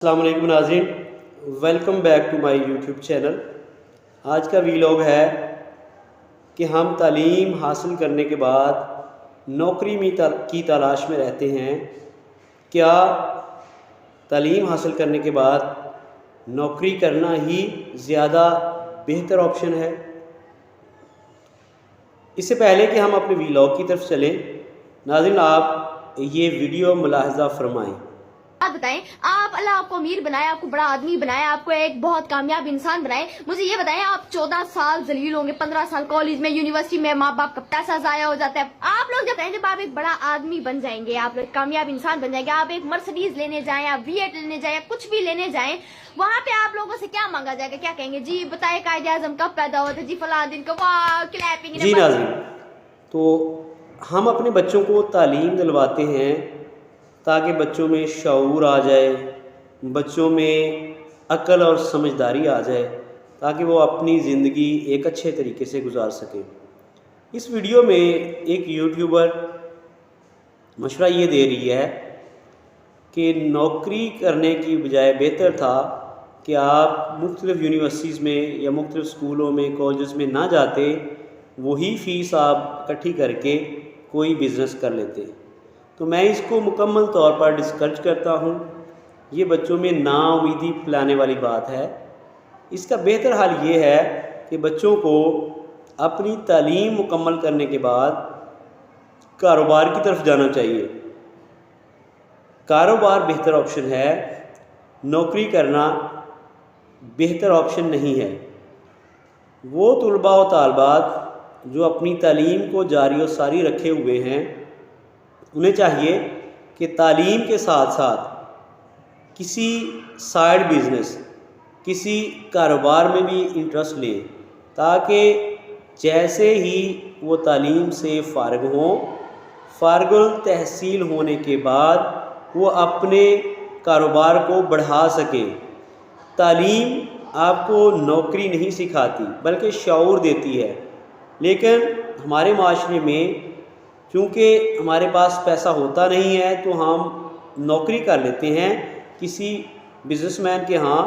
السلام علیکم ناظرین، welcome back to my YouTube channel. آج کا ویلاگ ہے کہ ہم تعلیم حاصل کرنے کے بعد نوکری کی تلاش میں رہتے ہیں۔ کیا تعلیم حاصل کرنے کے بعد نوکری کرنا ہی زیادہ بہتر آپشن ہے؟ اس سے پہلے کہ ہم اپنے ویلاگ کی طرف چلیں، ناظرین آپ یہ ویڈیو ملاحظہ فرمائیں۔ آپ بتائیں، اللہ آپ کو امیر بنائے، آپ کو بڑا آدمی بنائے، آپ کو ایک بہت کامیاب انسان بنائے۔ مجھے یہ بتائیں، آپ 14 سال ذلیل ہوں گے، 15 سال کالج میں، یونیورسٹی میں، ماں باپ کا پیسہ ضائع ہو جاتا ہے۔ آپ لوگ جب آپ ایک بڑا آدمی بن جائیں گے، آپ ایک کامیاب انسان بن جائیں گے، آپ ایک مرسڈیز لینے جائیں، آپ V8 لینے جائیں، کچھ بھی لینے جائیں، وہاں پہ آپ لوگوں سے کیا مانگا جائے گا؟ کیا کہیں گے؟ جی بتائے قائد اعظم کب پیدا ہوا تھا؟ جی فلاں دن کو، واہ کلیپنگ۔ جی ناظرین، تو ہم اپنے بچوں کو تعلیم دلواتے ہیں تاکہ بچوں میں شعور آ جائے، بچوں میں عقل اور سمجھداری آ جائے، تاکہ وہ اپنی زندگی ایک اچھے طریقے سے گزار سکیں۔ اس ویڈیو میں ایک یوٹیوبر مشورہ یہ دے رہی ہے کہ نوکری کرنے کی بجائے بہتر تھا کہ آپ مختلف یونیورسٹیز میں یا مختلف اسکولوں میں، کالجز میں نہ جاتے، وہی فیس آپ اکٹھی کر کے کوئی بزنس کر لیتے۔ تو میں اس کو مکمل طور پر ڈسکرج کرتا ہوں۔ یہ بچوں میں نا امیدی پھیلانے والی بات ہے۔ اس کا بہتر حل یہ ہے کہ بچوں کو اپنی تعلیم مکمل کرنے کے بعد کاروبار کی طرف جانا چاہیے۔ کاروبار بہتر آپشن ہے، نوکری کرنا بہتر آپشن نہیں ہے۔ وہ طلباء و طالبات جو اپنی تعلیم کو جاری و ساری رکھے ہوئے ہیں، انہیں چاہیے کہ تعلیم کے ساتھ ساتھ کسی سائیڈ بزنس، کسی کاروبار میں بھی انٹرسٹ لیں، تاکہ جیسے ہی وہ تعلیم سے فارغ التحصیل ہونے کے بعد وہ اپنے کاروبار کو بڑھا سکیں۔ تعلیم آپ کو نوکری نہیں سکھاتی بلکہ شعور دیتی ہے، لیکن ہمارے معاشرے میں چونکہ ہمارے پاس پیسہ ہوتا نہیں ہے تو ہم نوکری کر لیتے ہیں، کسی بزنس مین کے ہاں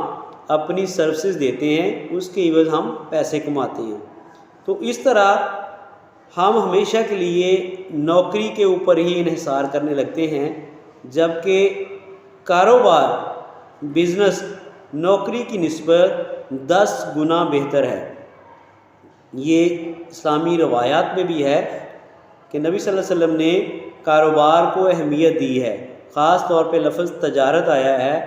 اپنی سروسز دیتے ہیں، اس کے عوض ہم پیسے کماتے ہیں۔ تو اس طرح ہم ہمیشہ کے لیے نوکری کے اوپر ہی انحصار کرنے لگتے ہیں، جبکہ کاروبار، بزنس نوکری کی نسبت 10 گنا بہتر ہے۔ یہ اسلامی روایات میں بھی ہے کہ نبی صلی اللہ علیہ وسلم نے کاروبار کو اہمیت دی ہے، خاص طور پہ لفظ تجارت آیا ہے،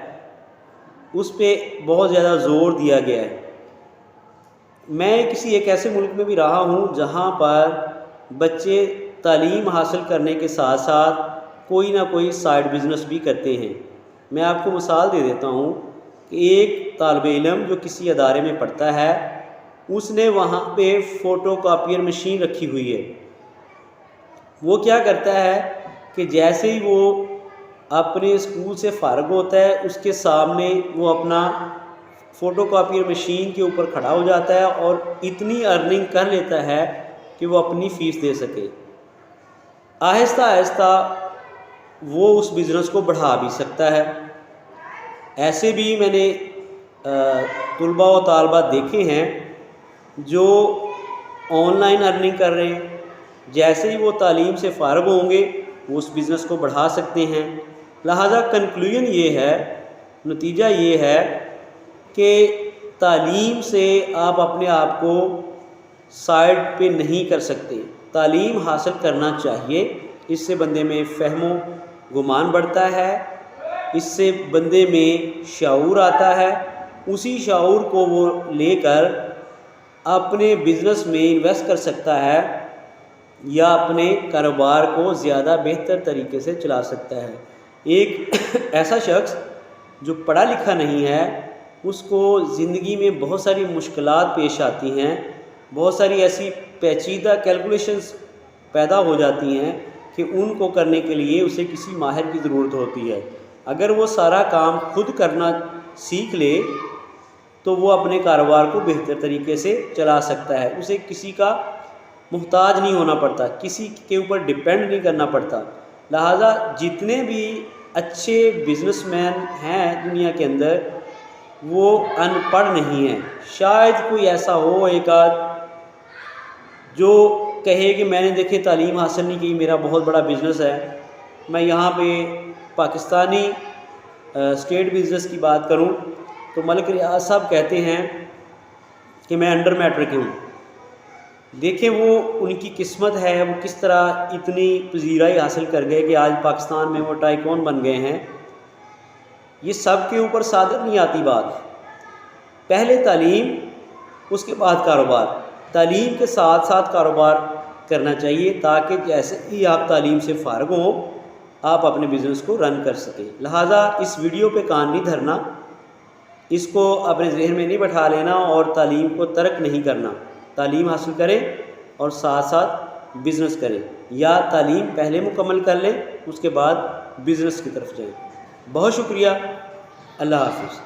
اس پہ بہت زیادہ زور دیا گیا ہے۔ میں کسی ایک ایسے ملک میں بھی رہا ہوں جہاں پر بچے تعلیم حاصل کرنے کے ساتھ ساتھ کوئی نہ کوئی سائیڈ بزنس بھی کرتے ہیں۔ میں آپ کو مثال دے دیتا ہوں کہ ایک طالب علم جو کسی ادارے میں پڑھتا ہے، اس نے وہاں پہ فوٹو کاپیر مشین رکھی ہوئی ہے۔ وہ کیا کرتا ہے کہ جیسے ہی وہ اپنے اسکول سے فارغ ہوتا ہے، اس کے سامنے وہ اپنا فوٹو کاپیر مشین کے اوپر کھڑا ہو جاتا ہے اور اتنی ارننگ کر لیتا ہے کہ وہ اپنی فیس دے سکے۔ آہستہ آہستہ وہ اس بزنس کو بڑھا بھی سکتا ہے۔ ایسے بھی میں نے طلباء و طالبات دیکھے ہیں جو آن لائن ارننگ کر رہے ہیں، جیسے ہی وہ تعلیم سے فارغ ہوں گے وہ اس بزنس کو بڑھا سکتے ہیں۔ لہٰذا کنکلوژن یہ ہے، نتیجہ یہ ہے کہ تعلیم سے آپ اپنے آپ کو سائیڈ پہ نہیں کر سکتے، تعلیم حاصل کرنا چاہیے۔ اس سے بندے میں فہم و گمان بڑھتا ہے، اس سے بندے میں شعور آتا ہے، اسی شعور کو وہ لے کر اپنے بزنس میں انویسٹ کر سکتا ہے یا اپنے کاروبار کو زیادہ بہتر طریقے سے چلا سکتا ہے۔ ایک ایسا شخص جو پڑھا لکھا نہیں ہے، اس کو زندگی میں بہت ساری مشکلات پیش آتی ہیں، بہت ساری ایسی پیچیدہ کیلکولیشنز پیدا ہو جاتی ہیں کہ ان کو کرنے کے لیے اسے کسی ماہر کی ضرورت ہوتی ہے۔ اگر وہ سارا کام خود کرنا سیکھ لے تو وہ اپنے کاروبار کو بہتر طریقے سے چلا سکتا ہے، اسے کسی کا محتاج نہیں ہونا پڑتا، کسی کے اوپر ڈیپینڈ نہیں کرنا پڑتا۔ لہٰذا جتنے بھی اچھے بزنس مین ہیں دنیا کے اندر وہ ان پڑھ نہیں ہیں. شاید کوئی ایسا ہو ایک آدھ جو کہے کہ میں نے دیکھے تعلیم حاصل نہیں کی, میرا بہت بڑا بزنس ہے. میں یہاں پہ پاکستانی اسٹیٹ بزنس کی بات کروں تو ملک ریاض صاحب کہتے ہیں کہ میں انڈر میٹرک ہوں. دیکھیں وہ ان کی قسمت ہے, وہ کس طرح اتنی پذیرائی حاصل کر گئے کہ آج پاکستان میں وہ ٹائکون بن گئے ہیں. یہ سب کے اوپر صادر نہیں آتی بات. پہلے تعلیم, اس کے بعد کاروبار. تعلیم کے ساتھ ساتھ کاروبار کرنا چاہیے تاکہ جیسے ہی آپ تعلیم سے فارغ ہوں آپ اپنے بزنس کو رن کر سکیں. لہٰذا اس ویڈیو پہ کان نہیں دھرنا, اس کو اپنے ذہن میں نہیں بٹھا لینا اور تعلیم کو ترک نہیں کرنا. تعلیم حاصل کریں اور ساتھ ساتھ بزنس کریں, یا تعلیم پہلے مکمل کر لیں اس کے بعد بزنس کی طرف جائیں. بہت شکریہ. اللہ حافظ.